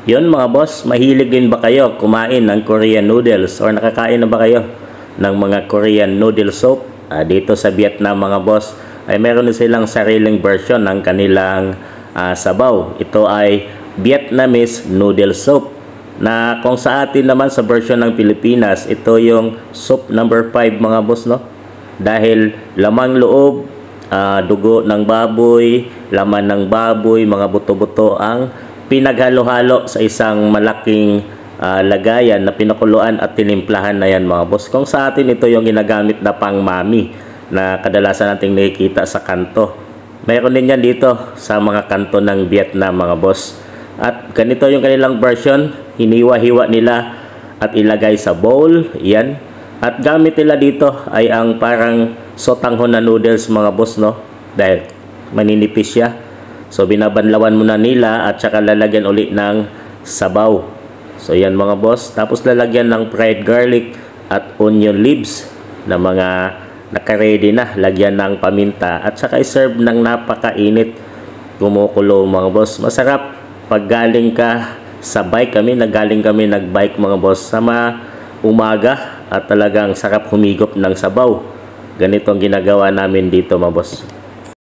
Yun mga boss, mahilig din ba kayo kumain ng Korean noodles or nakakain na ba kayo ng mga Korean noodle soup? Dito sa Vietnam mga boss ay meron din silang sariling version ng kanilang sabaw. Ito ay Vietnamese noodle soup na kung sa atin naman sa version ng Pilipinas, ito yung soup number 5 mga boss, no? Dahil lamang loob, dugo ng baboy, laman ng baboy, mga buto-buto ang pinaghalo-halo sa isang malaking lagayan na pinakuluan at tinimplahan na yan mga boss. Kung sa atin ito yung ginagamit na pang mami na kadalasan nating nakikita sa kanto. Mayroon din yan dito sa mga kanto ng Vietnam mga boss. At ganito yung kanilang version, hiniwa-hiwa nila at ilagay sa bowl, yan. At gamit nila dito ay ang parang sotanghon na noodles mga boss, no? Dahil maninipis siya. So binabanlawan muna nila at saka lalagyan uli ng sabaw. So yan mga boss. Tapos lalagyan ng fried garlic at onion leaves na mga naka-ready na. Lagyan ng paminta at saka i-serve ng napakainit. Kumukulo mga boss. Masarap pag galing ka sa bike. Nagaling kami nag-bike mga boss sa umaga at talagang sarap humigop ng sabaw. Ganito ang ginagawa namin dito mga boss.